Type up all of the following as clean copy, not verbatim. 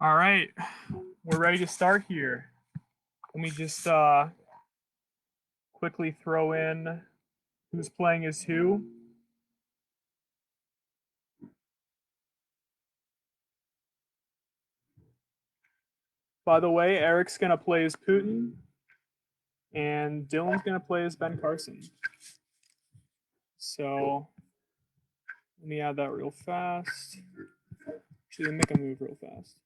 All right, we're ready to start here. Let me just quickly throw in who's playing as who. By the way, Erik's gonna play as Putin, and Dylan's gonna play as Ben Carson. So let me add that real fast. Actually, make a move real fast.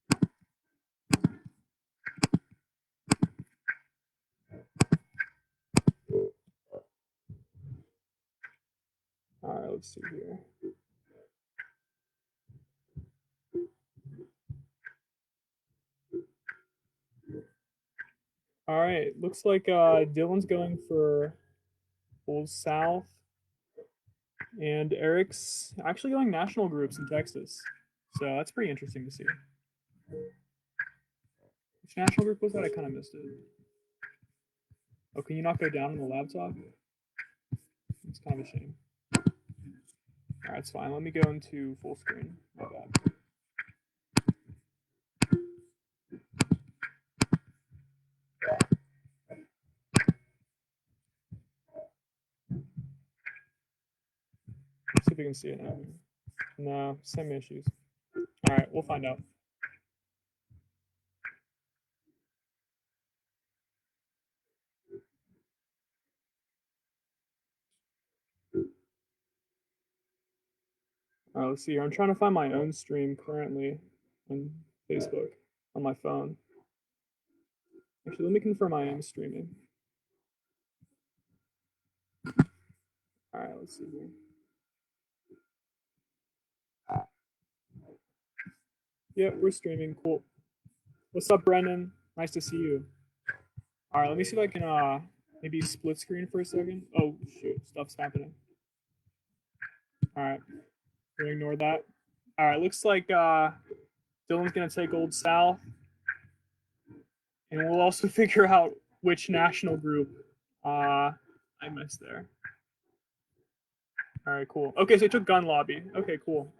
All right, let's see here. All right, looks like Dylan's going for Old South, and Erik's actually going national groups in Texas. So that's pretty interesting to see. Which national group was that? I kind of missed it. Oh, can you not go down on the laptop? It's kind of a shame. All right, it's fine. Let me go into full screen. My bad. Let's see if we can see it now. No, same issues. All right, we'll find out. All right, let's see here. I'm trying to find my own stream currently on Facebook on my phone. Actually, let me confirm I am streaming. All right, let's see here. Yeah, we're streaming. Cool. What's up, Brendan? Nice to see you. All right, let me see if I can maybe split screen for a second. Oh shoot, stuff's happening. All right, we'll ignore that. All right, looks like Dylan's gonna take Old South, and we'll also figure out which national group I missed there. All right, cool. Okay, so he took Gun Lobby. Okay, cool.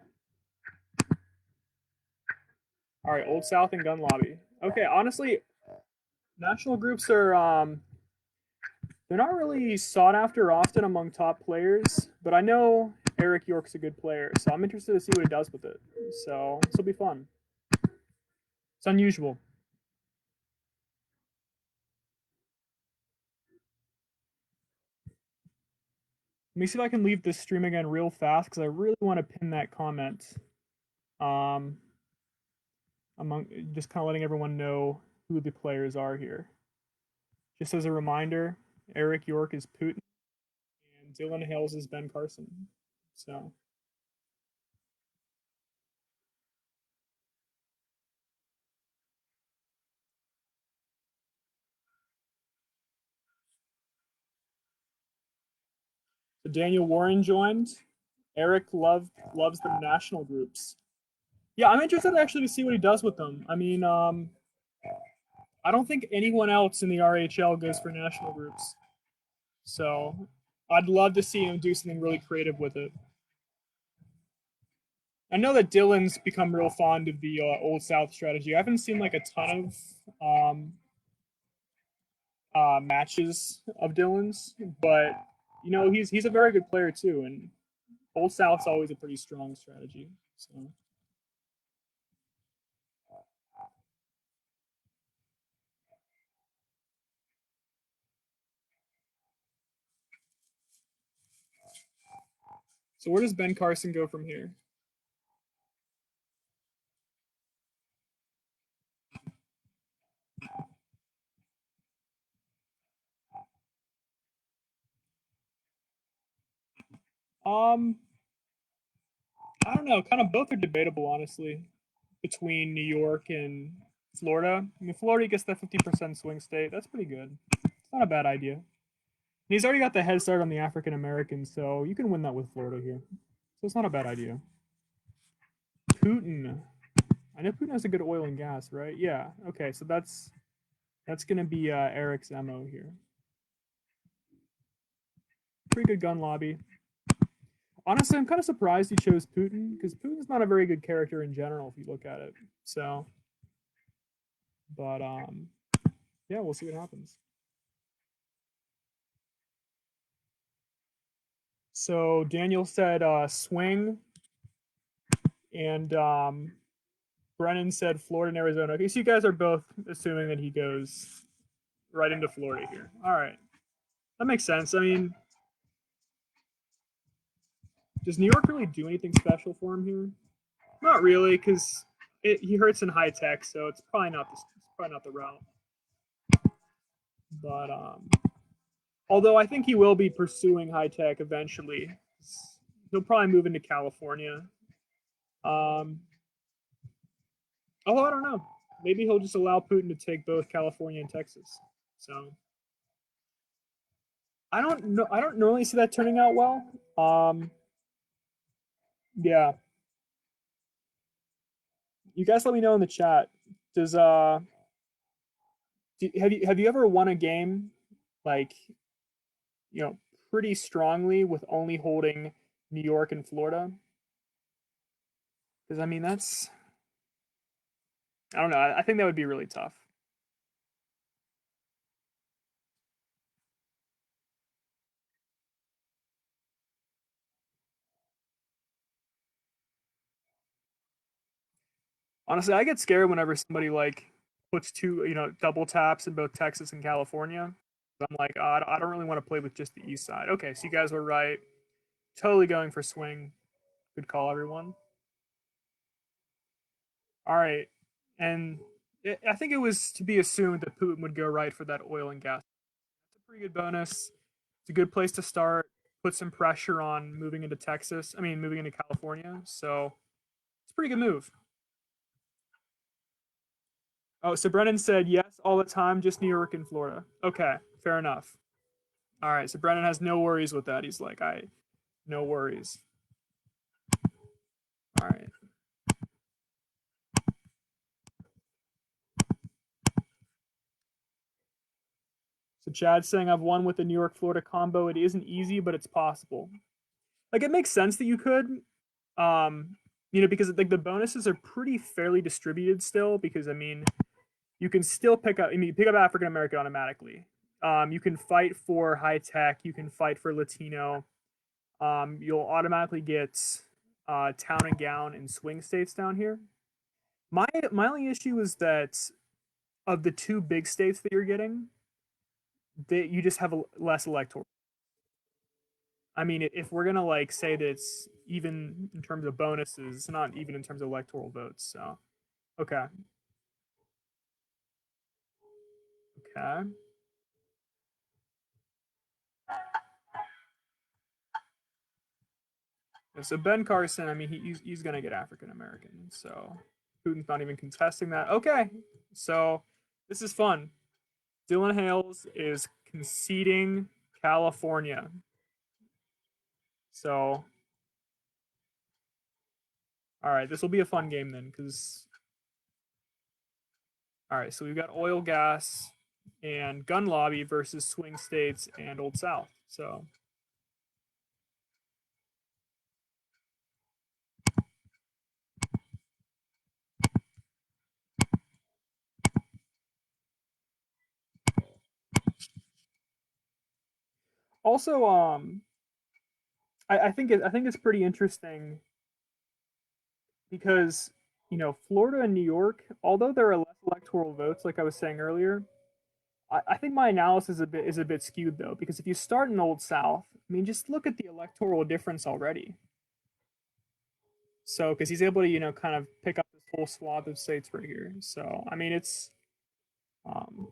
All right, Old South and Gun Lobby. Okay, honestly, national groups are they're not really sought after often among top players, but I know Erik York's a good player, so I'm interested to see what he does with it. So this will be fun. It's unusual. Let me see if I can leave this stream again real fast because I really want to pin that comment. Among just kind of letting everyone know who the players are here. Just as a reminder, Erik York is Putin, and Dylan Hales is Ben Carson. So Daniel Warren joined. Erik loves the national groups. Yeah, I'm interested actually to see what he does with them. I mean, I don't think anyone else in the RHL goes for national groups, so I'd love to see him do something really creative with it. I know that Dylan's become real fond of the Old South strategy. I haven't seen like a ton of matches of Dylan's, but you know he's a very good player too, and Old South's always a pretty strong strategy. So where does Ben Carson go from here? Um, I don't know. Kind of both are debatable, honestly, between New York and Florida. I mean, Florida gets that 50% swing state. That's pretty good. It's not a bad idea. And he's already got the head start on the African Americans, so you can win that with Florida here. So it's not a bad idea. Putin. I know Putin has a good oil and gas, right? Yeah. Okay, so that's gonna be Erik's MO here. Pretty good gun lobby. Honestly, I'm kind of surprised he chose Putin because Putin's not a very good character in general if you look at it. So But yeah, we'll see what happens. So Daniel said swing, and Brennan said Florida and Arizona. Okay, so you guys are both assuming that he goes right into Florida here. All right, that makes sense. I mean, does New York really do anything special for him here? Not really, because he hurts in high tech, so it's probably not the route. But although I think he will be pursuing high tech eventually, he'll probably move into California. Um, although I don't know, maybe he'll just allow Putin to take both California and Texas. So I don't know. I don't normally see that turning out well. Yeah, you guys let me know in the chat. Does have you ever won a game like you know pretty strongly with only holding New York and Florida? Because I mean that's I don't know. I think that would be really tough. Honestly, I get scared whenever somebody like puts two double taps in both Texas and California. I'm like, oh, I don't really want to play with just the east side. Okay, so you guys were right. Totally going for swing. Good call, everyone. All right, and I think it was to be assumed that Putin would go right for that oil and gas. It's a pretty good bonus. It's a good place to start. Put some pressure on moving into Texas. I mean, moving into California. So it's a pretty good move. Oh, so Brennan said yes all the time, just New York and Florida. Okay, fair enough. All right, so Brennan has no worries with that. He's like, no worries. All right. So Chad's saying I've won with the New York Florida combo. It isn't easy, but it's possible. Like it makes sense that you could, um, because like the bonuses are pretty fairly distributed still. Because I mean, you can still pick up. I mean, you pick up African American automatically. You can fight for high tech. You can fight for Latino. You'll automatically get town and gown and swing states down here. My only issue is that of the two big states that you're getting, that you just have less electoral. I mean, if we're gonna like say that it's even in terms of bonuses, it's not even in terms of electoral votes. So okay, okay. So Ben Carson, I mean, he's gonna get African American. So Putin's not even contesting that. Okay, so this is fun. Dylan Hales is conceding California. So all right, this will be a fun game then, because all right, so we've got oil, gas, and gun lobby versus swing states and Old South. So also, I think it's pretty interesting because Florida and New York, although there are less electoral votes, like I was saying earlier, I think my analysis is a bit skewed though, because if you start in Old South, I mean, just look at the electoral difference already. So, because he's able to kind of pick up this whole swath of states right here. So, I mean, it's um,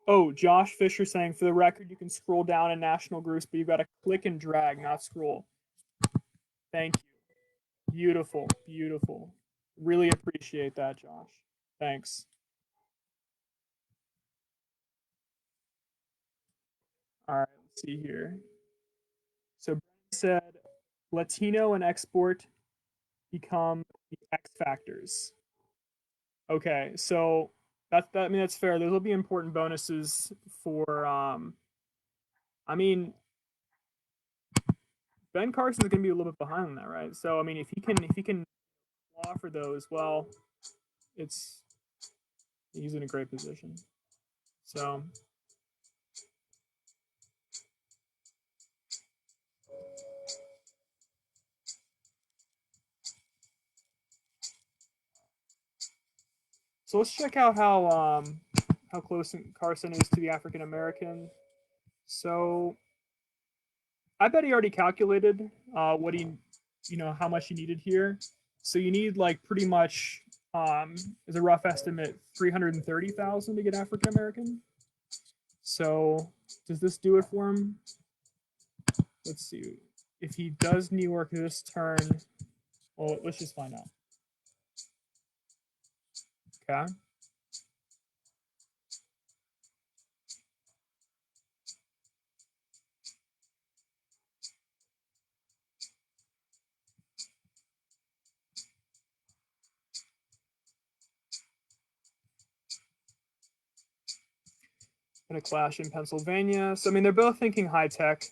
oh, Josh Fisher saying, for the record, you can scroll down in national groups, but you've got to click and drag, not scroll. Thank you. Beautiful, beautiful. Really appreciate that, Josh. Thanks. All right, let's see here. So Brandon said Latino and export become the X factors. Okay, so I mean that's fair. Those will be important bonuses for I mean Ben Carson's gonna be a little bit behind on that, right? So I mean if he can offer those, well, it's He's in a great position. So let's check out how close Carson is to the African American. So I bet he already calculated what he, how much he needed here. So you need like pretty much, as a rough estimate, 330,000 to get African American. So does this do it for him? Let's see. If he does New York this turn, well, let's just find out. Okay. Gonna clash in Pennsylvania. So I mean, they're both thinking high tech.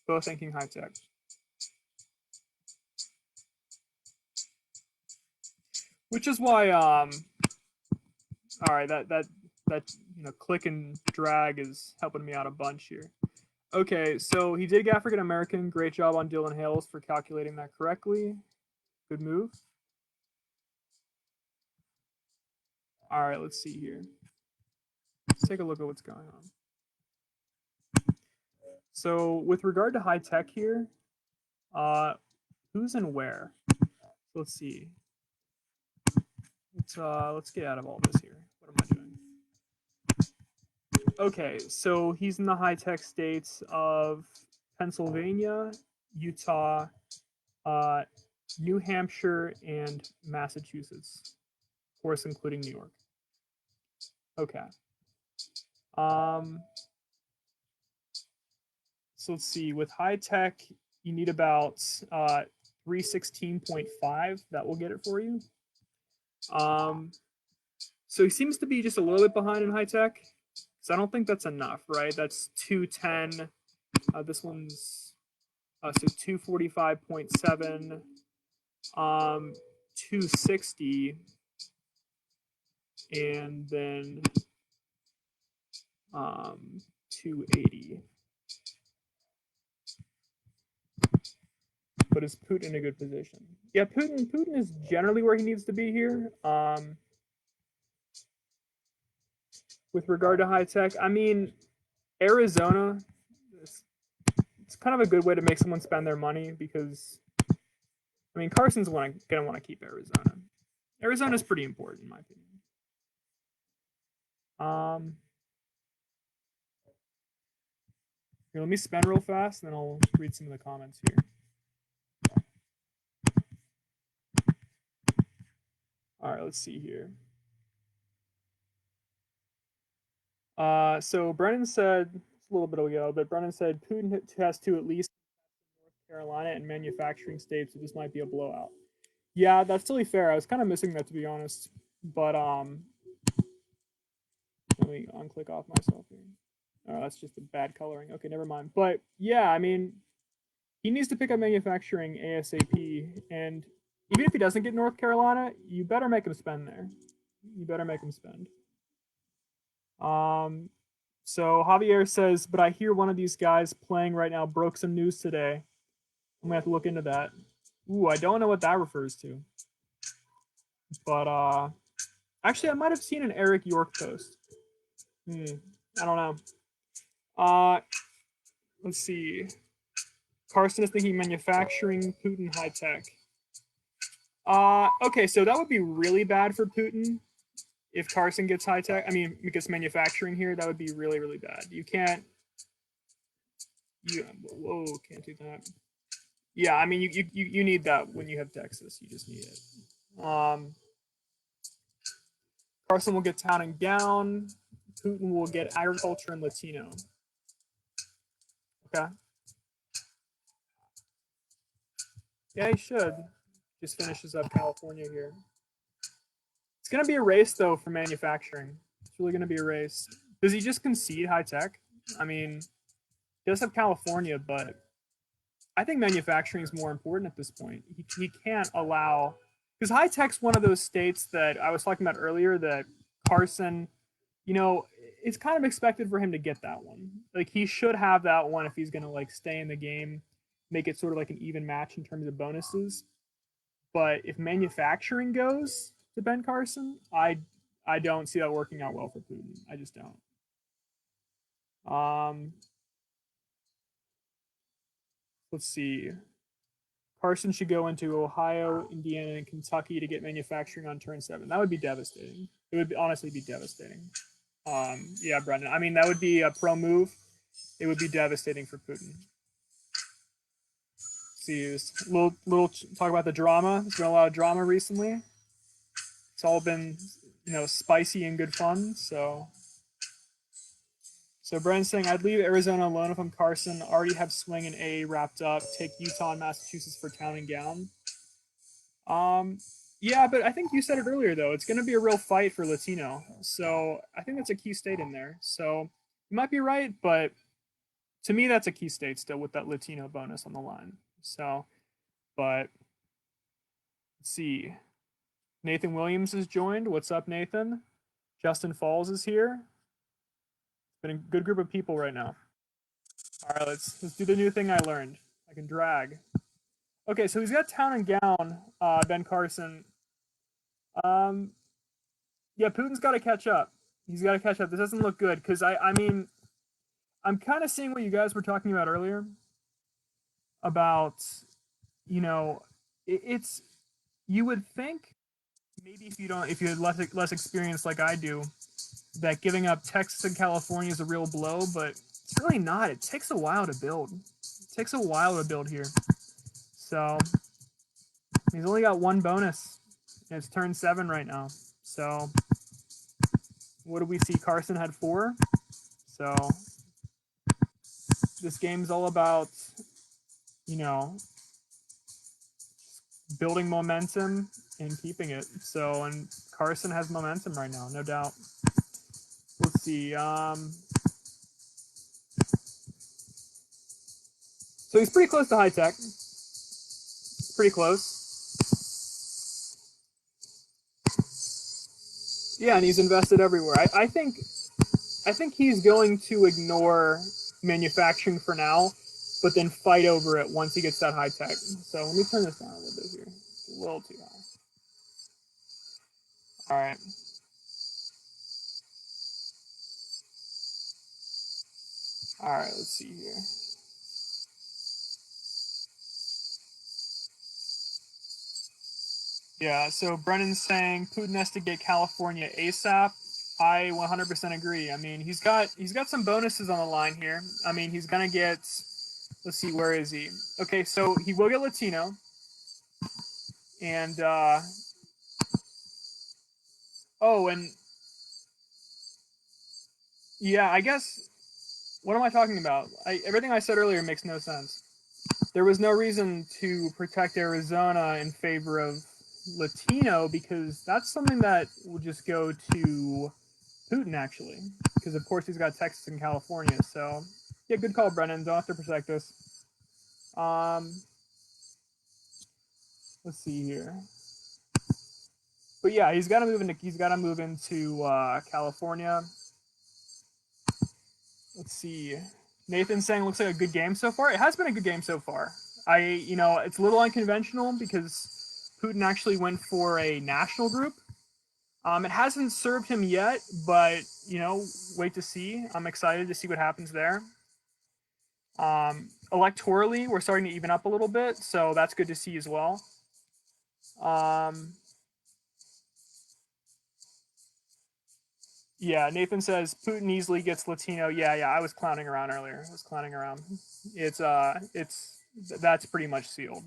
Both thinking high tech. Which is why, all right, that click and drag is helping me out a bunch here. Okay, so he did get African American. Great job on Dylan Hales for calculating that correctly. Good move. All right, let's see here. Let's take a look at what's going on. So with regard to high tech here, who's and where? Let's see. Let's get out of all this here. What am I doing? Okay, so he's in the high tech states of Pennsylvania, Utah, New Hampshire, and Massachusetts. Of course, including New York. Okay. So let's see. With high tech, you need about 316.5. That will get it for you. So he seems to be just a little bit behind in high tech. So I don't think that's enough, right? That's 210. This one's so 245.7, 260, and then 280. But is Putin in a good position? Yeah, Putin is generally where he needs to be here. With regard to high tech, I mean, Arizona, it's kind of a good way to make someone spend their money because, I mean, Carson's going to want to keep Arizona. Arizona's pretty important, in my opinion. Here, let me spend real fast, and then I'll read some of the comments here. All right, let's see here. So Brennan said, it's a little bit ago, but Brennan said Putin has to at least North Carolina and manufacturing states, so this might be a blowout. Yeah, that's totally fair. I was kind of missing that, to be honest. But let me unclick off myself here. Oh, that's just a bad coloring. Okay, never mind. But yeah, I mean, he needs to pick up manufacturing ASAP. And even if he doesn't get North Carolina, you better make him spend there. You better make him spend. So Javier says, but I hear one of these guys playing right now broke some news today. I'm gonna have to look into that. Ooh, I don't know what that refers to. But actually I might have seen an Erik York post. I don't know. Let's see. Carson is thinking manufacturing, Putin high tech. Okay, so that would be really bad for Putin if Carson gets high tech. I mean, gets manufacturing here. That would be really, really bad. You can't. Whoa, can't do that. Yeah, I mean, you need that when you have Texas. You just need it. Carson will get town and gown. Putin will get agriculture and Latino. Okay. Yeah, he should. Just finishes up California here. It's going to be a race, though, for manufacturing. It's really going to be a race. Does he just concede high tech? I mean, he does have California, but I think manufacturing is more important at this point. He can't allow... Because high tech's one of those states that I was talking about earlier that Carson, you know, it's kind of expected for him to get that one. Like he should have that one if he's going to like stay in the game, make it sort of like an even match in terms of bonuses. But if manufacturing goes to Ben Carson, I don't see that working out well for Putin. I just don't. Let's see. Carson should go into Ohio, Indiana, and Kentucky to get manufacturing on turn 7. That would be devastating. It would honestly be devastating. Yeah, Brendan. I mean, that would be a pro move. It would be devastating for Putin. See, little talk about the drama. There's been a lot of drama recently. It's all been, spicy and good fun. So Brendan's saying, I'd leave Arizona alone if I'm Carson. Already have swing and A wrapped up. Take Utah and Massachusetts for town and gown. Yeah, but I think you said it earlier, though. It's going to be a real fight for Latino. So I think that's a key state in there. So you might be right, but to me, that's a key state still with that Latino bonus on the line. So, but let's see. Nathan Williams has joined. What's up, Nathan? Justin Falls is here. It's been a good group of people right now. All right, let's do the new thing I learned. I can drag. Okay, so he's got town and gown, Ben Carson. Yeah, Putin's got to catch up. He's got to catch up. This doesn't look good because I mean, I'm kind of seeing what you guys were talking about earlier about, it's you would think maybe if you had less experience like I do, that giving up Texas and California is a real blow, but it's really not. It takes a while to build. It takes a while to build here. So he's only got one bonus, and it's turn 7 right now. So what do we see? Carson had 4. So this game's all about, building momentum and keeping it. So, and Carson has momentum right now, no doubt. Let's see. So he's pretty close to high tech. Pretty close. Yeah, and he's invested everywhere. I think he's going to ignore manufacturing for now, but then fight over it once he gets that high tech. So let me turn this down a little bit here. It's a little too high. All right. All right, let's see here. Yeah, so Brennan's saying Putin has to get California ASAP. I 100% agree. I mean, he's got some bonuses on the line here. I mean, he's gonna get. Let's see, where is he? Okay, so he will get Latino, and and yeah, I guess. What am I talking about? Everything I said earlier makes no sense. There was no reason to protect Arizona in favor of Latino because that's something that will just go to Putin, actually, because of course he's got Texas and California. So yeah, good call, Brennan. Don't have to protect us. Let's see here. But yeah, he's got to move into California. Let's see. Nathan's saying looks like a good game so far. It has been a good game so far. It's a little unconventional because Putin actually went for a national group. It hasn't served him yet, but wait to see. I'm excited to see what happens there. Electorally, we're starting to even up a little bit, so that's good to see as well. Yeah, Nathan says Putin easily gets Latino. Yeah, I was clowning around earlier. It's that's pretty much sealed.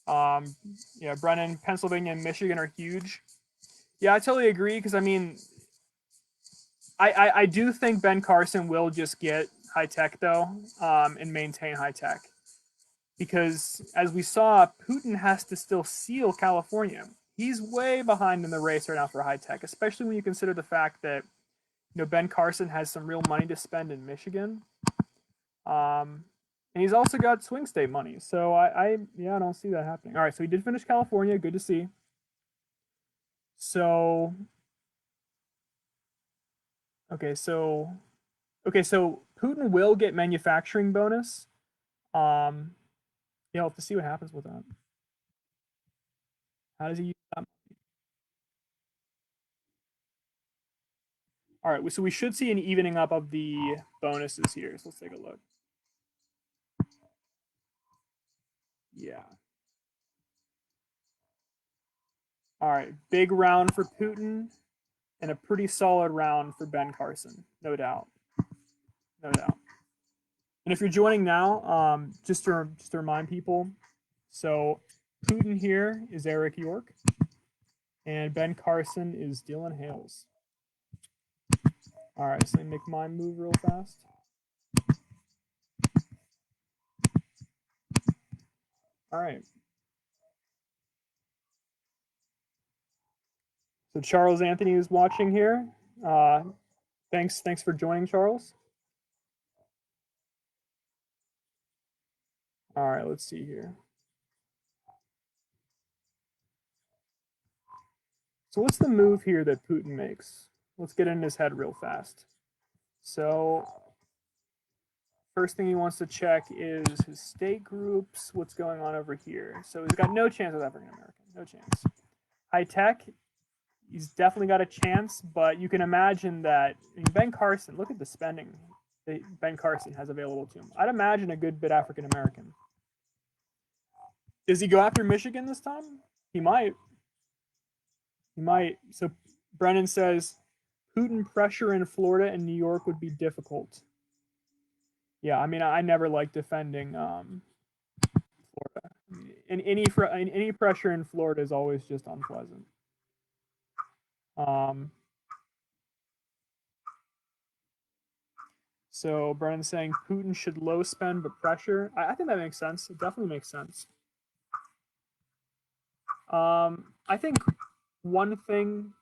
Yeah, Brennan, Pennsylvania and Michigan are huge. Yeah, I totally agree because I mean, I do think Ben Carson will just get high tech though, and maintain high tech because as we saw, Putin has to still seal California. He's way behind in the race right now for high tech, especially when you consider the fact that Ben Carson has some real money to spend in Michigan, and he's also got swing state money. So I don't see that happening. All right, so he did finish California. Good to see. So Okay, so Putin will get manufacturing bonus. Yeah, we'll have to see what happens with that. How does he use that? All right, so we should see an evening up of the bonuses here. So let's take a look. Yeah. All right, big round for Putin and a pretty solid round for Ben Carson, no doubt, no doubt. And if you're joining now, just to remind people, so Putin here is Erik York, and Ben Carson is Dylan Hales. All right, so let me make mine move real fast. All right. So Charles Anthony is watching here. Thanks for joining, Charles. All right, let's see here. So what's the move here that Putin makes? Let's get in his head real fast. So first thing he wants to check is his state groups. What's going on over here? So he's got no chance with African American. No chance. High tech, he's definitely got a chance, but you can imagine that Ben Carson, look at the spending that Ben Carson has available to him. I'd imagine a good bit African American. Does he go after Michigan this time? He might. He might. So Brennan says Putin pressure in Florida and New York would be difficult. Yeah, I mean, I never like defending Florida. And any pressure in Florida is always just unpleasant. So Brennan's saying Putin should low spend but pressure. I think that makes sense. It definitely makes sense. I think one thing.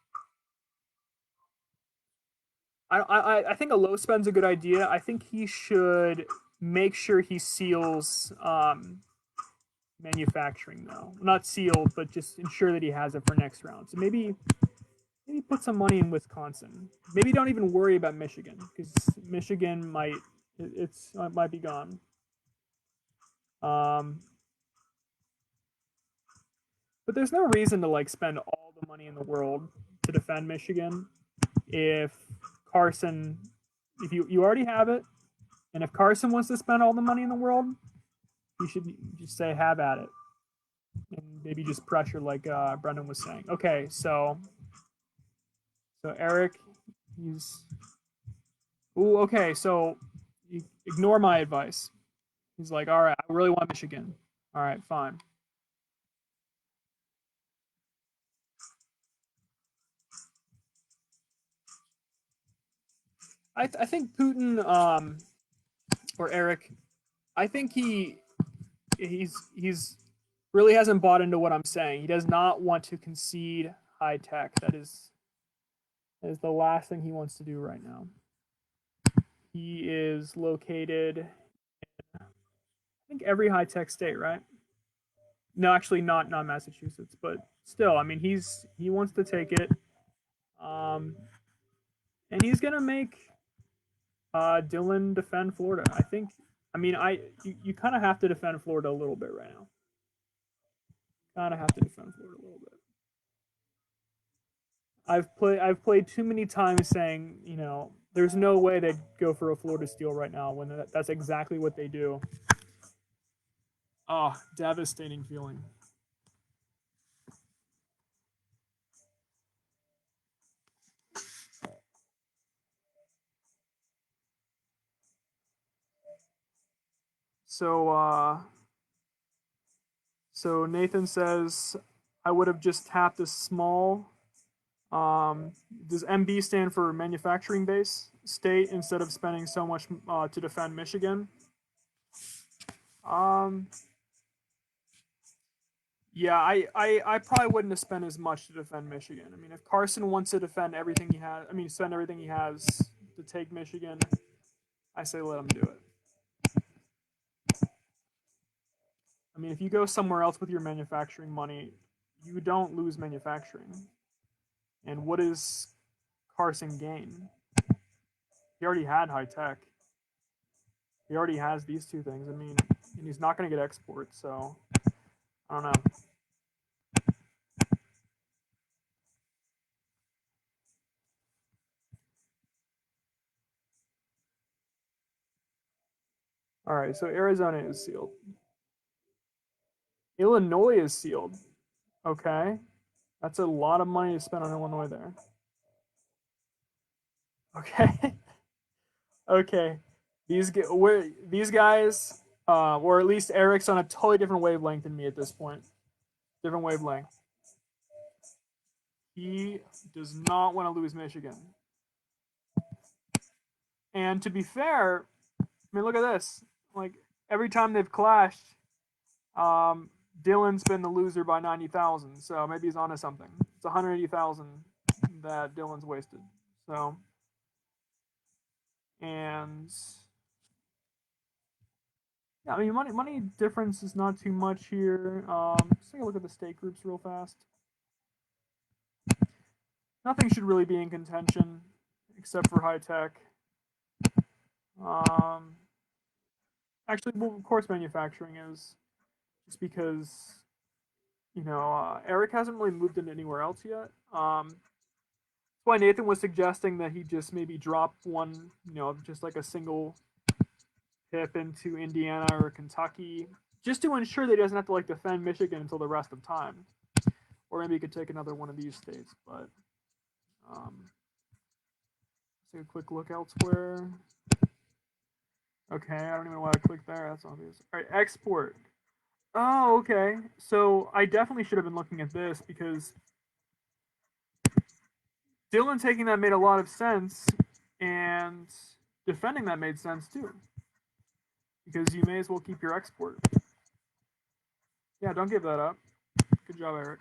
I think a low spend's a good idea. I think he should make sure he seals manufacturing though. Not sealed, but just ensure that he has it for next round. So maybe put some money in Wisconsin. Maybe don't even worry about Michigan because Michigan might it might be gone. But there's no reason to like spend all the money in the world to defend Michigan if Carson, if you already have it, and if Carson wants to spend all the money in the world, you should just say have at it, and maybe just pressure like Brendan was saying. Okay, so Erik, he's ooh okay, so you ignore my advice. He's like, all right, I really want Michigan. All right, fine. I think Putin or Erik, I think he's really hasn't bought into what I'm saying. He does not want to concede high tech. That is the last thing he wants to do right now. He is located in, I think, every high tech state, right? No, actually not Massachusetts, but still, I mean, he wants to take it, um, and he's gonna make Dylan defend Florida. I think. I mean, you kind of have to defend Florida a little bit right now. Kind of have to defend Florida a little bit. I've played too many times saying, there's no way they'd go for a Florida steal right now when that's exactly what they do. Oh, devastating feeling. So Nathan says I would have just tapped a small. Does MB stand for manufacturing base state instead of spending so much to defend Michigan? Um, yeah, I probably wouldn't have spent as much to defend Michigan. I mean, if Carson wants to defend everything he has, I mean, spend everything he has to take Michigan, I say let him do it. I mean, if you go somewhere else with your manufacturing money, you don't lose manufacturing. And what does Carson gain? He already had high tech. He already has these two things. I mean, and he's not going to get export, so I don't know. All right, so Arizona is sealed. Illinois is sealed. Okay, that's a lot of money to spend on Illinois there. Okay, okay. These guys, or at least Erik's on a totally different wavelength than me at this point. Different wavelength. He does not want to lose Michigan. And to be fair, I mean, look at this. Like every time they've clashed, Dylan's been the loser by 90,000. So maybe he's onto something. It's 180,000 that Dylan's wasted. So, and yeah, I mean, money difference is not too much here. Let's take a look at the state groups real fast. Nothing should really be in contention except for high tech. Actually, well, of course, manufacturing is just because Erik hasn't really moved into anywhere else yet. That's why Nathan was suggesting that he just maybe drop one, just like a single pip into Indiana or Kentucky, just to ensure that he doesn't have to like defend Michigan until the rest of time, or maybe he could take another one of these states. But let's take a quick look elsewhere. Okay, I don't even know why I clicked there. That's obvious. All right, export. Oh, okay. So I definitely should have been looking at this because Dylan taking that made a lot of sense, and defending that made sense too. Because you may as well keep your export. Yeah, don't give that up. Good job, Erik.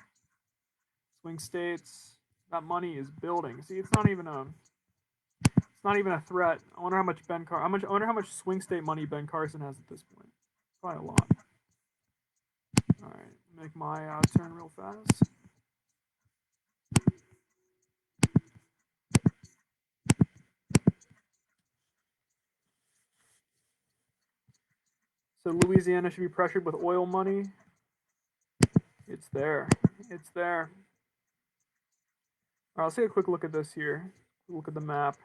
Swing states. That money is building. See, it's not even a threat. I wonder how much I wonder how much swing state money Ben Carson has at this point. Probably a lot. All right, make my turn real fast. So Louisiana should be pressured with oil money. It's there. It's there. All right, let's take a quick look at this here. Look at the map.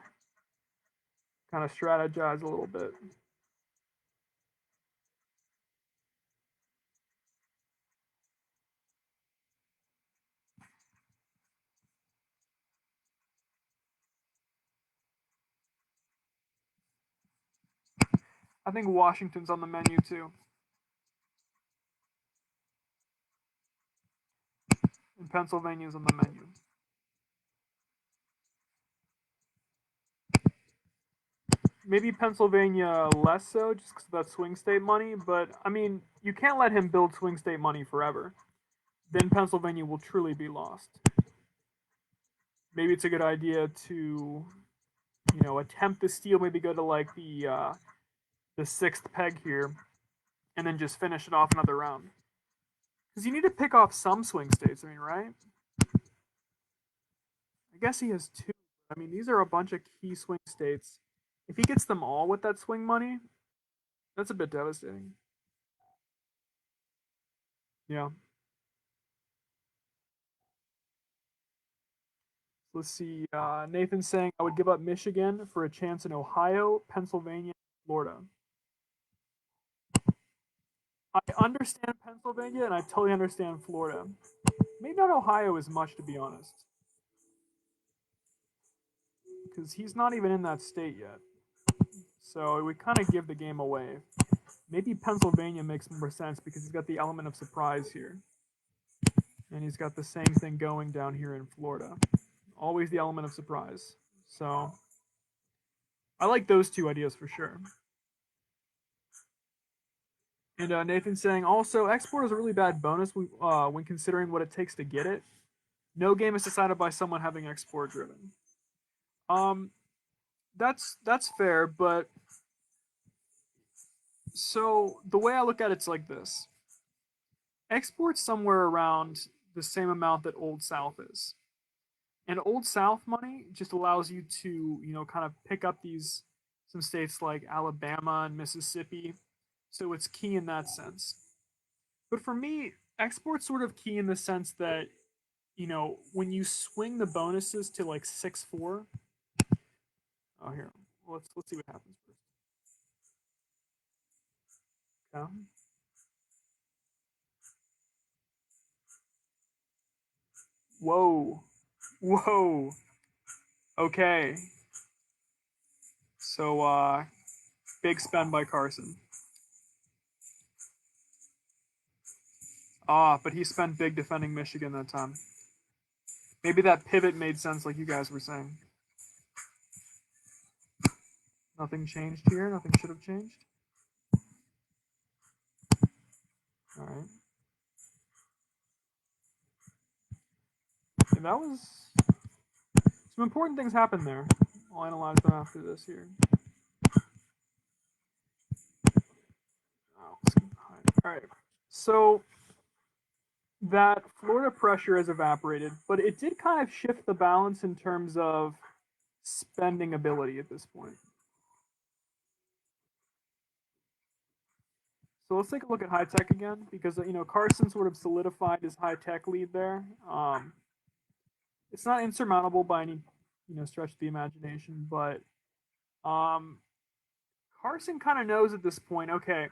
Kind of strategize a little bit. I think Washington's on the menu too. And Pennsylvania's on the menu. Maybe Pennsylvania less so, just because of that swing state money. But I mean, you can't let him build swing state money forever. Then Pennsylvania will truly be lost. Maybe it's a good idea to, attempt to steal. Maybe go to like the sixth peg here, and then just finish it off another round. Because you need to pick off some swing states. I mean, right? I guess he has two. I mean, these are a bunch of key swing states. If he gets them all with that swing money, that's a bit devastating. Yeah. Let's see. Nathan's saying I would give up Michigan for a chance in Ohio, Pennsylvania, Florida. I understand Pennsylvania and I totally understand Florida. Maybe not Ohio as much, to be honest. Because he's not even in that state yet. So it would kind of give the game away. Maybe Pennsylvania makes more sense because he's got the element of surprise here. And he's got the same thing going down here in Florida. Always the element of surprise. So I like those two ideas for sure. And Nathan's saying also export is a really bad bonus when considering what it takes to get it. No game is decided by someone having export driven. Um, that's fair, but so the way I look at it's like this: export's somewhere around the same amount that Old South is, and Old South money just allows you to kind of pick up these some states like Alabama and Mississippi. So it's key in that sense. But for me, export's sort of key in the sense that, when you swing the bonuses to like 6-4. Oh, here. Let's see what happens first. Okay. Whoa. Whoa. Okay. So big spend by Carson. But he spent big defending Michigan that time. Maybe that pivot made sense like you guys were saying. Nothing changed here. Nothing should have changed. All right. And that was some important things happened there. I'll analyze them after this here. All right. So that Florida pressure has evaporated, but it did kind of shift the balance in terms of spending ability at this point. So let's take a look at high tech again, because Carson sort of solidified his high tech lead there. It's not insurmountable by any stretch of the imagination, but Carson kind of knows at this point. Okay,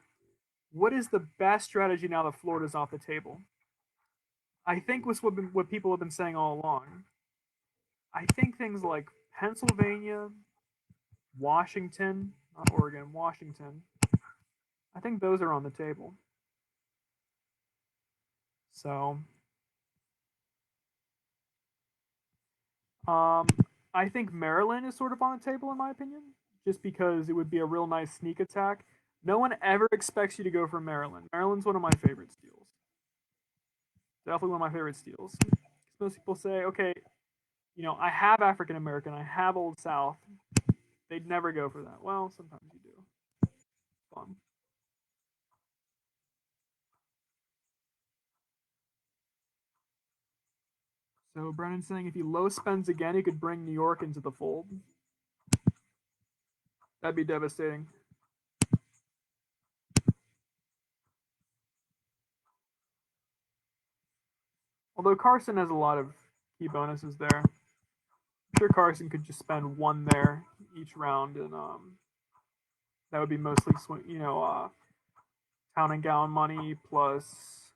what is the best strategy now that Florida's off the table? I think was what people have been saying all along. I think things like Pennsylvania, Washington, not Oregon, Washington. I think those are on the table. So, I think Maryland is sort of on the table in my opinion, just because it would be a real nice sneak attack. No one ever expects you to go for Maryland. Maryland's one of my favorite steals. Definitely one of my favorite steals. Most people say, okay, I have African American, I have Old South. They'd never go for that. Well, sometimes you do. Fun. So Brennan's saying if he low spends again, he could bring New York into the fold. That'd be devastating. Although Carson has a lot of key bonuses there. I'm sure Carson could just spend one there each round, and that would be mostly town and gown money plus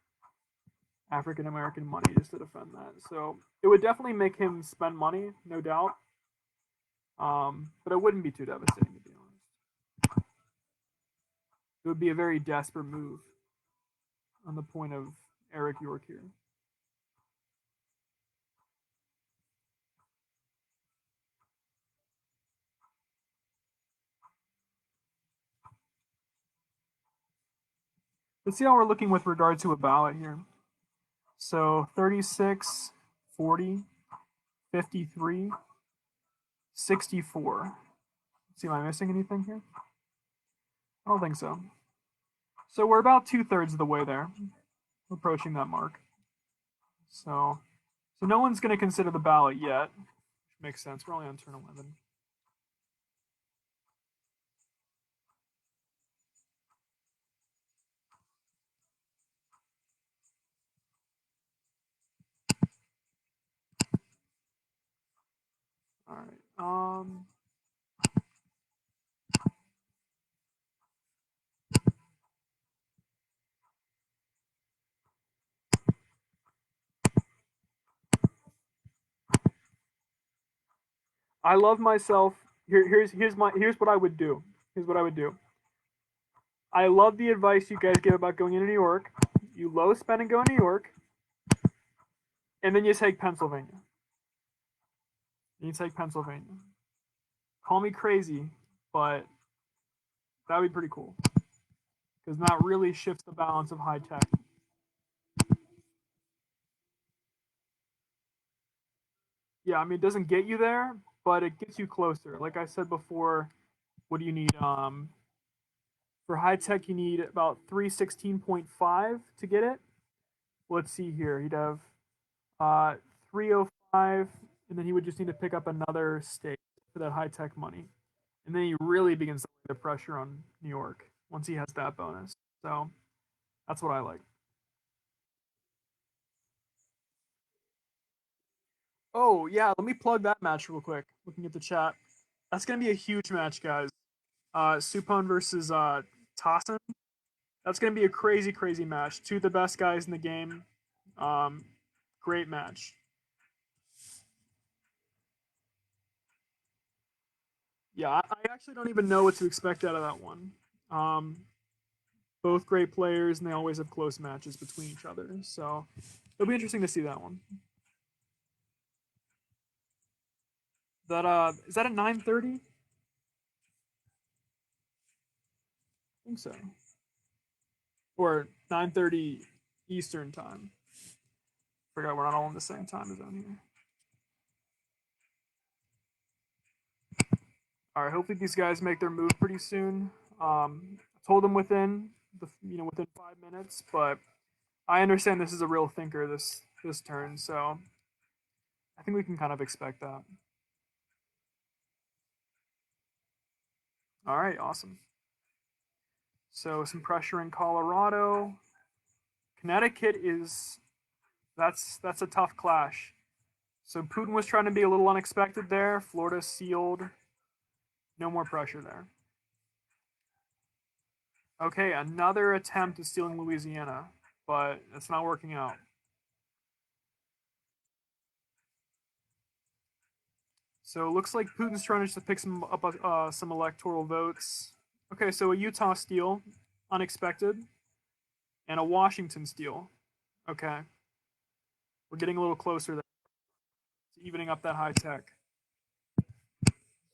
African American money just to defend that. So it would definitely make him spend money, no doubt. But it wouldn't be too devastating, to be honest. It would be a very desperate move on the point of Erik York here. Let's see how we're looking with regard to a ballot here. So 36, 40, 53, 64. Let's see, am I missing anything here? I don't think so. So we're about 2/3 of the way there, approaching that mark. So no one's going to consider the ballot yet, which makes sense. We're only on turn 11. All right. I love myself. Here's what I would do. Here's what I would do. I love the advice you guys give about going into New York. You low spend and go to New York, and then you take Pennsylvania. You take Pennsylvania. Call me crazy, but that would be pretty cool. Because that really shifts the balance of high tech. Yeah, I mean, it doesn't get you there, but it gets you closer. Like I said before, what do you need? For high tech, you need about 316.5 to get it. Let's see here. He'd have 305, and then he would just need to pick up another state for that high tech money. And then he really begins to lay the pressure on New York once he has that bonus. So that's what I like. Oh, yeah, let me plug that match real quick. Looking at the chat. That's going to be a huge match, guys. Supon versus Tossin. That's going to be a crazy, crazy match. Two of the best guys in the game. Um, Great match. Yeah, I actually don't even know what to expect out of that one. Um, Both great players, and they always have close matches between each other. So it'll be interesting to see that one. That is that at 9:30? I think so. Or 9:30 Eastern time. Forgot we're not all in the same time zone here. All right, hopefully these guys make their move pretty soon. I told them within 5 minutes, but I understand this is a real thinker this turn, so I think we can kind of expect that. All right, awesome. So some pressure in Colorado. Connecticut is that's a tough clash. So Putin was trying to be a little unexpected there. Florida sealed. No more pressure there. Okay, another attempt at stealing Louisiana, but it's not working out. So it looks like Putin's trying to just pick some electoral votes. Okay, so a Utah steal, unexpected, and a Washington steal. Okay, we're getting a little closer there to evening up that high tech.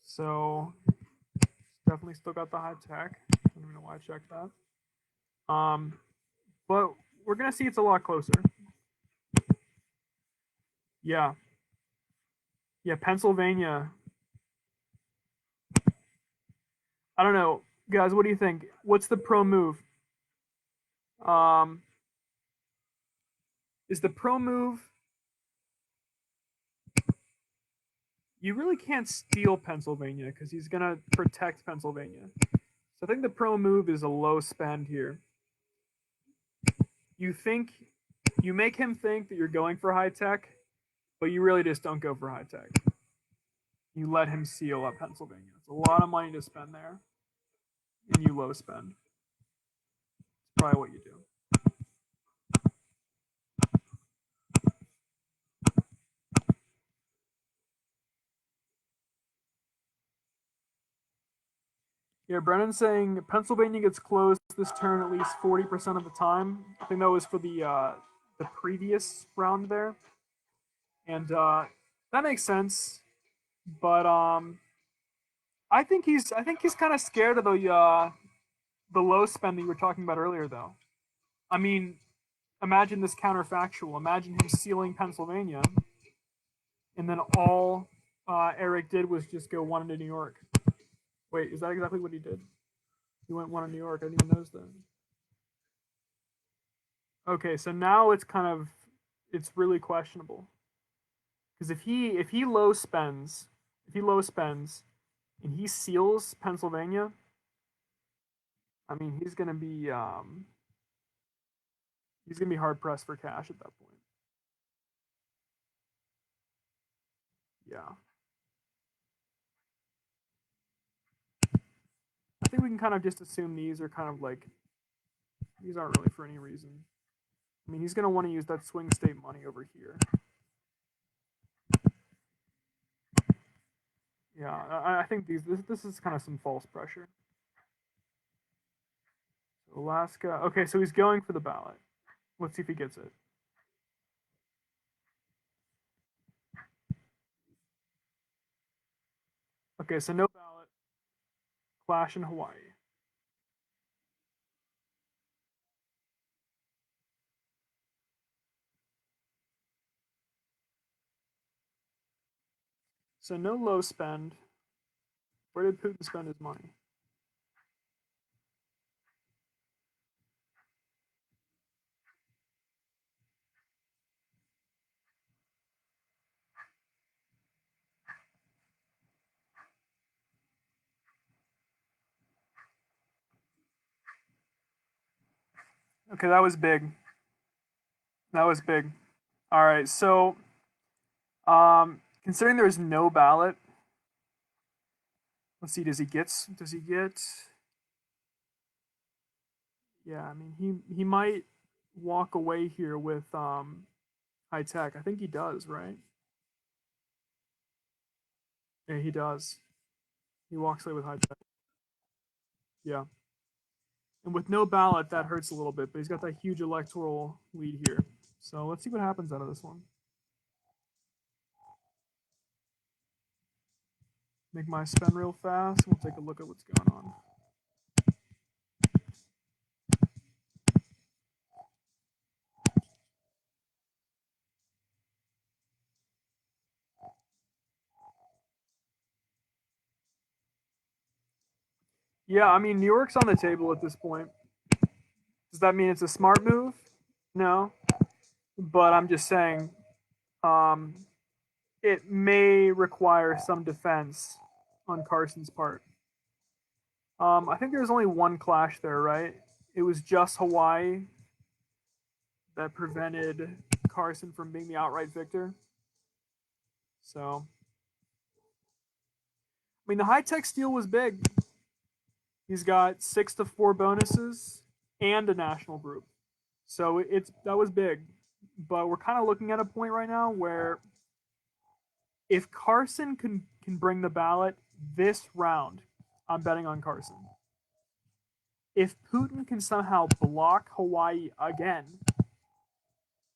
So definitely still got the high tech. I don't even know why I checked that. But we're gonna see it's a lot closer. Yeah, yeah. Pennsylvania. I don't know, guys. What do you think? What's the pro move? Um, is the pro move? You really can't steal Pennsylvania because he's gonna protect Pennsylvania. So I think the pro move is a low spend here. You think you make him think that you're going for high tech, but you really just don't go for high tech. You let him seal up Pennsylvania. It's a lot of money to spend there, and you low spend. It's probably what you do. Yeah, Brennan's saying Pennsylvania gets closed this turn at least 40% of the time. I think that was for the previous round there, and that makes sense. But I think he's kind of scared of the low spend that you were talking about earlier, though. I mean, imagine this counterfactual. Imagine him sealing Pennsylvania, and then all Erik did was just go one into New York. Wait, is that exactly what he did? He went one in New York. I didn't even notice that. Okay, so now it's really questionable because if he low spends and he seals Pennsylvania, I mean he's gonna be hard pressed for cash at that point. Yeah, I think we can kind of just assume these are kind of like these aren't really for any reason. I mean, he's gonna want to use that swing state money over here. Yeah, I think this is kind of some false pressure. Alaska. Okay, so he's going for the ballot. Let's see if he gets it. Okay, so no ballot. Clash in Hawaii. So no low spend. Where did Putin spend his money? Okay, that was big. That was big. All right, so considering there's no ballot, let's see. Does he get? Yeah, I mean he might walk away here with high tech. I think he does, right? Yeah, he does. He walks away with high tech. Yeah. And with no ballot, that hurts a little bit, but he's got that huge electoral lead here. So let's see what happens out of this one. Make my spin real fast. We'll take a look at what's going on. Yeah, I mean, New York's on the table at this point. Does that mean it's a smart move? No. But I'm just saying, um, it may require some defense on Carson's part. I think there was only one clash there, right? It was just Hawaii that prevented Carson from being the outright victor. So, I mean, the high tech steal was big. He's got 6 to 4 bonuses and a national group. So that was big. But we're kind of looking at a point right now where if Carson can bring the ballot this round, I'm betting on Carson. If Putin can somehow block Hawaii again,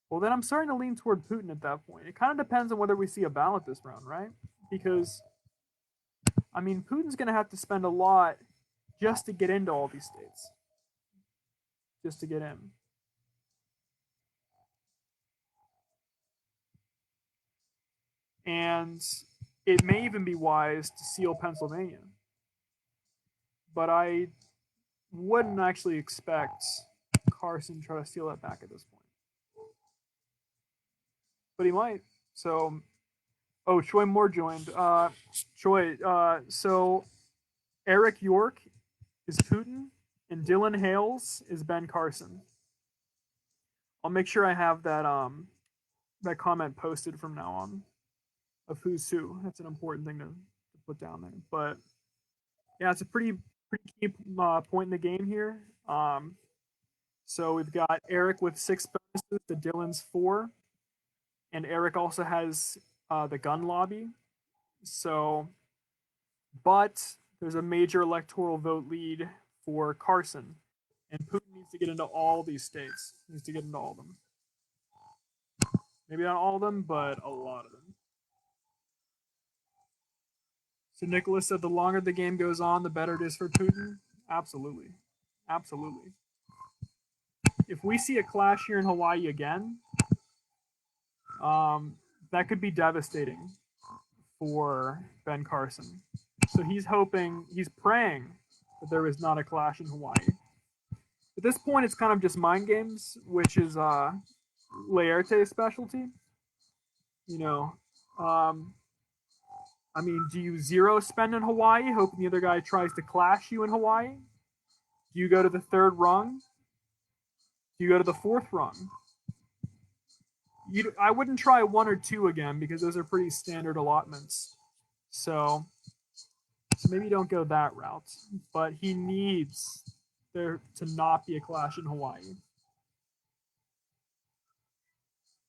well, then I'm starting to lean toward Putin at that point. It kind of depends on whether we see a ballot this round, right? Because, I mean, Putin's going to have to spend a lot just to get into all these states. Just to get in. And it may even be wise to seal Pennsylvania. But I wouldn't actually expect Carson to try to steal that back at this point. But he might. So, oh, Choi Moore joined. Choi, so Erik York is Putin, and Dylan Hales is Ben Carson. I'll make sure I have that comment posted from now on of who's who. That's an important thing to put down there. But yeah, it's a pretty key point in the game here. So we've got Erik with 6 bonuses to Dylan's 4, and Erik also has the gun lobby. So, but there's a major electoral vote lead for Carson, and Putin needs to get into all these states. He needs to get into all of them. Maybe not all of them, but a lot of them. So Nicholas said the longer the game goes on, the better it is for Putin. Absolutely. Absolutely. If we see a clash here in Hawaii again, that could be devastating for Ben Carson. So he's praying that there is not a clash in Hawaii. At this point, it's kind of just mind games, which is Laerte's specialty. You know, I mean, do you zero spend in Hawaii, hoping the other guy tries to clash you in Hawaii? Do you go to the 3rd rung? Do you go to the 4th rung? I wouldn't try 1 or 2 again because those are pretty standard allotments. So maybe don't go that route. But he needs there to not be a clash in Hawaii.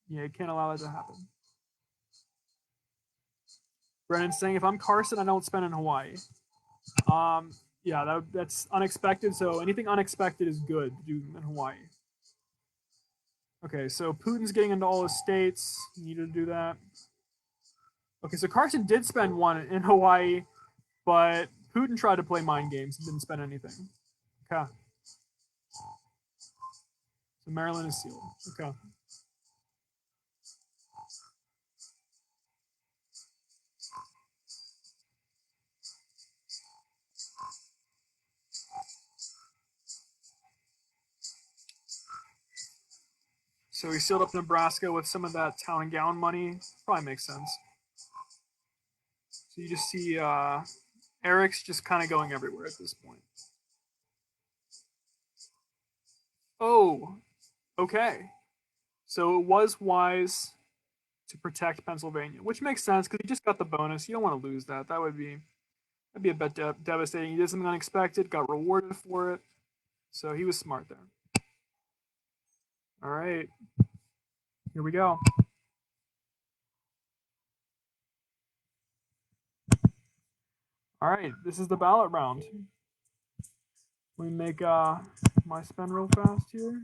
Yeah, you can't allow that to happen. Brennan's saying if I'm Carson, I don't spend in Hawaii. Yeah, that's unexpected. So anything unexpected is good to do in Hawaii. Okay, so Putin's getting into all his states. You need to do that. Okay, so Carson did spend 1 in Hawaii, but Putin tried to play mind games and didn't spend anything. Okay. So Maryland is sealed. Okay. So he sealed up Nebraska with some of that town and gown money. Probably makes sense. So you just see Erik's just kind of going everywhere at this point. Oh, okay. So it was wise to protect Pennsylvania, which makes sense because he just got the bonus. You don't want to lose that. That'd be a bit devastating. He did something unexpected, got rewarded for it, so he was smart there. All right, here we go. All right, this is the ballot round. Let me make my spin real fast here.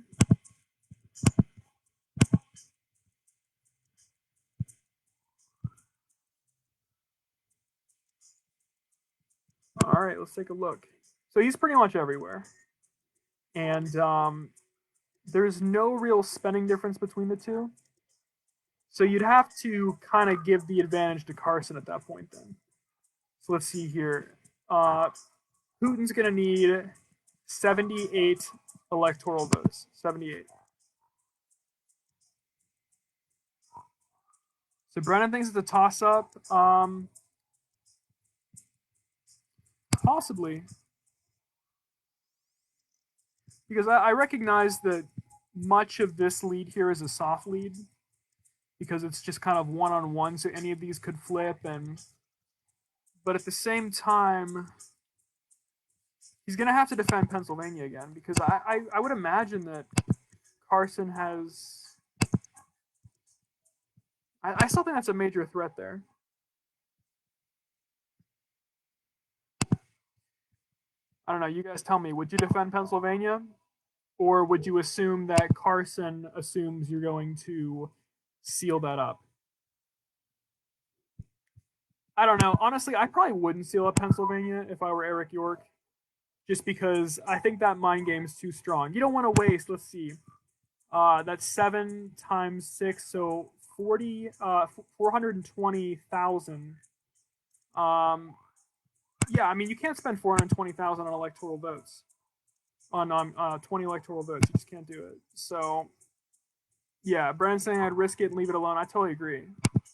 All right, let's take a look. So he's pretty much everywhere, and there's no real spending difference between the two. So you'd have to kind of give the advantage to Carson at that point then. So let's see here. Putin's going to need 78 electoral votes. 78. So Brennan thinks it's a toss-up. Possibly. Because I recognize that much of this lead here is a soft lead. Because it's just kind of one-on-one, so any of these could flip. But at the same time, he's going to have to defend Pennsylvania again. Because I would imagine that Carson has... I still think that's a major threat there. I don't know. You guys tell me. Would you defend Pennsylvania? Or would you assume that Carson assumes you're going to seal that up? I don't know. Honestly, I probably wouldn't seal up Pennsylvania if I were Erik York. Just because I think that mind game is too strong. You don't want to waste, let's see. That's 7 times 6, so 420,000. Yeah, I mean, you can't spend 420,000 on electoral votes. On 20 electoral votes. You just can't do it. So, yeah, Brandon's saying I'd risk it and leave it alone. I totally agree.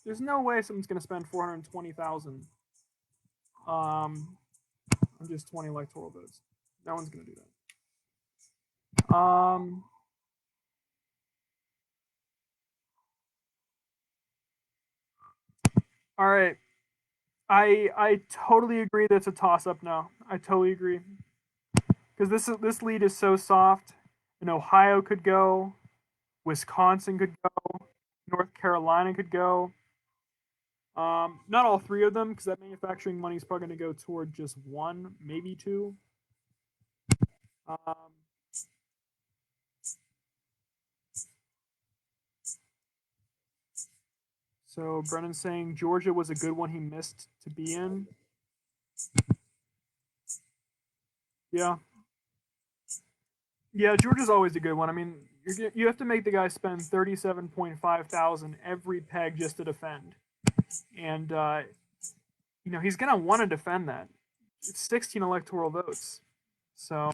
There's no way someone's going to spend 420,000 on just 20 electoral votes. No one's going to do that. All right. I totally agree that it's a toss up now. I totally agree. Because this lead is so soft. And Ohio could go, Wisconsin could go, North Carolina could go. Not all three of them, because that manufacturing money is probably going to go toward just one, maybe two. So Brennan's saying Georgia was a good one he missed to be in. Yeah. Yeah, Georgia's always a good one. I mean, you have to make the guy spend 37.5 thousand every peg just to defend, and he's gonna want to defend that. It's 16 electoral votes, so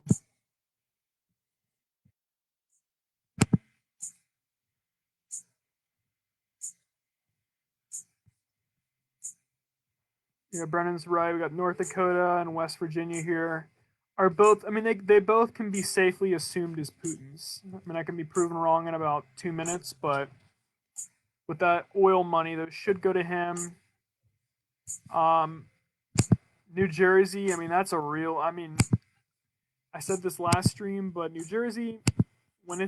yeah, Brennan's right. We got North Dakota and West Virginia here. Are both? I mean, they both can be safely assumed as Putin's. I mean, I can be proven wrong in about 2 minutes, but with that oil money, those should go to him. New Jersey, I mean, that's a real. I mean, I said this last stream, but New Jersey, when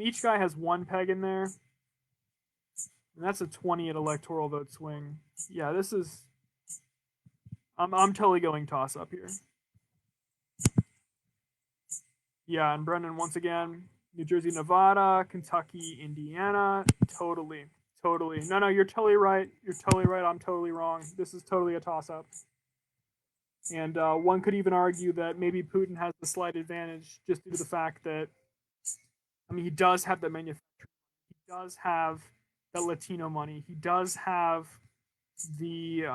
each guy has one peg in there, and that's a 20 at electoral vote swing. Yeah, this is. I'm totally going toss up here. Yeah, and Brendan once again, New Jersey, Nevada, Kentucky, Indiana, totally. No, you're totally right. I'm totally wrong. This is totally a toss up. And one could even argue that maybe Putin has the slight advantage just due to the fact that, I mean, he does have the manufacturing, he does have the Latino money, he does have the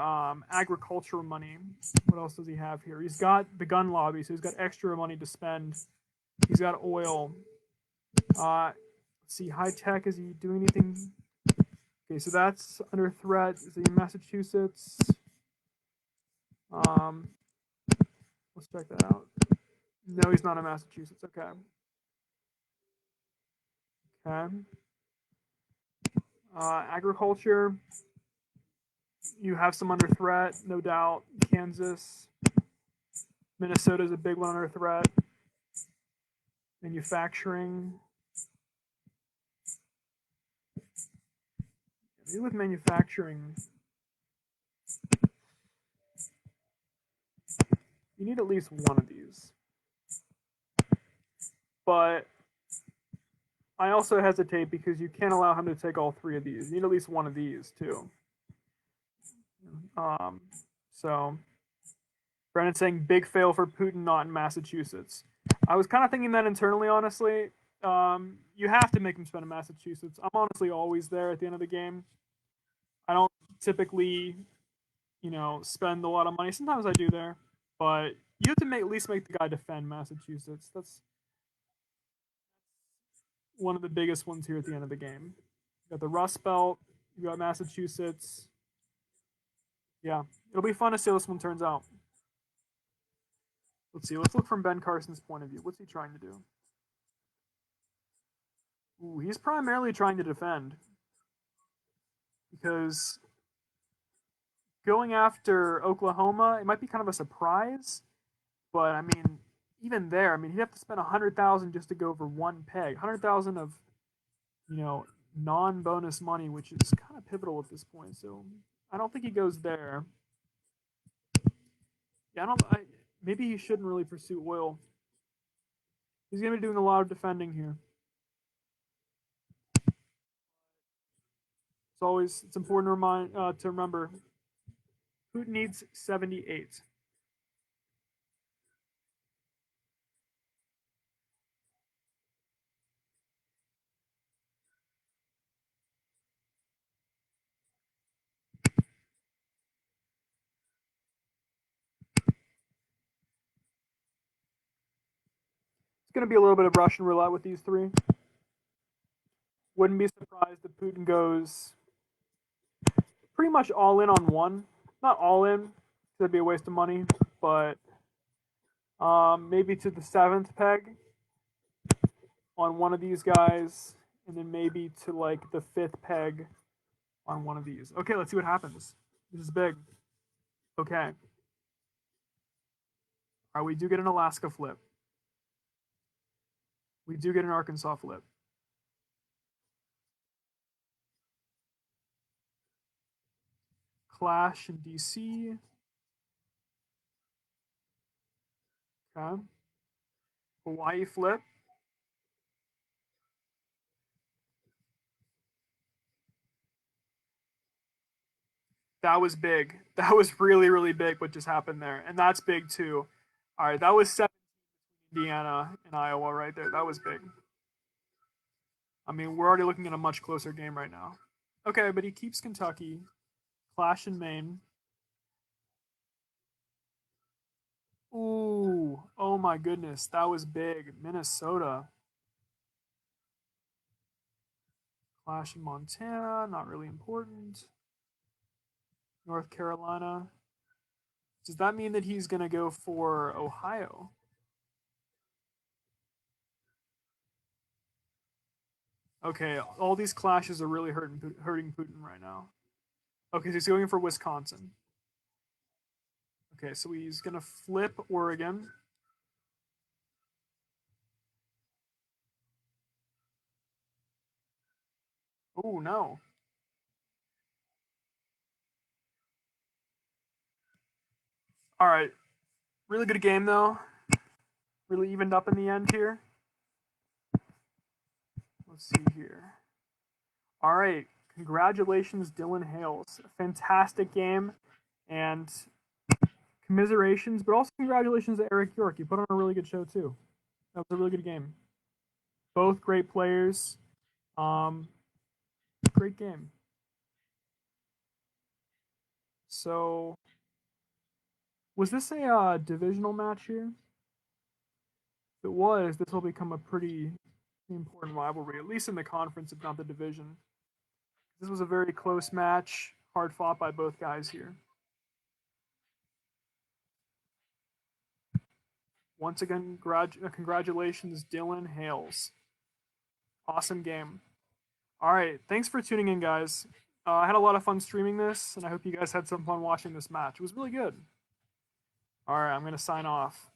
agricultural money. What else does he have here? He's got the gun lobby, so he's got extra money to spend. He's got oil. Let's see, high tech. Is he doing anything? Okay, so that's under threat. Is he in Massachusetts? Let's check that out. No, he's not in Massachusetts. Okay. Okay. Agriculture. You have some under threat, no doubt. Kansas. Minnesota is a big one under threat. Manufacturing. Maybe with manufacturing, you need at least one of these. But I also hesitate because you can't allow him to take all three of these. You need at least one of these too. So Brennan's saying big fail for Putin not in Massachusetts. I was kind of thinking that internally, honestly. You have to make him spend in Massachusetts. I'm honestly always there at the end of the game. I don't typically, spend a lot of money. Sometimes I do there, but you have to at least make the guy defend Massachusetts. That's one of the biggest ones here at the end of the game. You got the Rust Belt. You got Massachusetts. Yeah, it'll be fun to see how this one turns out. Let's see. Let's look from Ben Carson's point of view. What's he trying to do? Ooh, he's primarily trying to defend. Because going after Oklahoma, it might be kind of a surprise. But, I mean, even there, he'd have to spend 100,000 just to go over one peg. 100,000 of, non-bonus money, which is kind of pivotal at this point. So, I don't think he goes there. Yeah, maybe he shouldn't really pursue oil. He's going to be doing a lot of defending here. It's important to remember. Putin needs 78. It's going to be a little bit of Russian roulette with these three. Wouldn't be surprised if Putin goes pretty much all in on one. Not all in, that'd be a waste of money, but maybe to the 7th peg on one of these guys, and then maybe to like the 5th peg on one of these. Okay, let's see what happens. This is big. Okay. All right, we do get an Alaska flip. We do get an Arkansas flip. Clash in DC. Okay. Hawaii flip. That was big. That was really, really big what just happened there. And that's big too. All right, that was 17 Indiana and Iowa right there. That was big. We're already looking at a much closer game right now. Okay, but he keeps Kentucky. Clash in Maine. Ooh, oh my goodness, that was big. Minnesota. Clash in Montana, not really important. North Carolina. Does that mean that he's going to go for Ohio? Okay, all these clashes are really hurting Putin right now. Okay, so he's going for Wisconsin. Okay, so he's going to flip Oregon. Oh, no. All right. Really good game, though. Really evened up in the end here. Let's see here. All right. Congratulations, Dylan Hales. A fantastic game. And commiserations, but also congratulations to Erik York. You put on a really good show, too. That was a really good game. Both great players. Great game. So, was this a divisional match here? If it was, this will become a pretty important rivalry, at least in the conference, if not the division. This was a very close match, hard fought by both guys here. Once again, congratulations, Dylan Hales. Awesome game. All right, thanks for tuning in, guys. I had a lot of fun streaming this, and I hope you guys had some fun watching this match. It was really good. All right, I'm gonna sign off.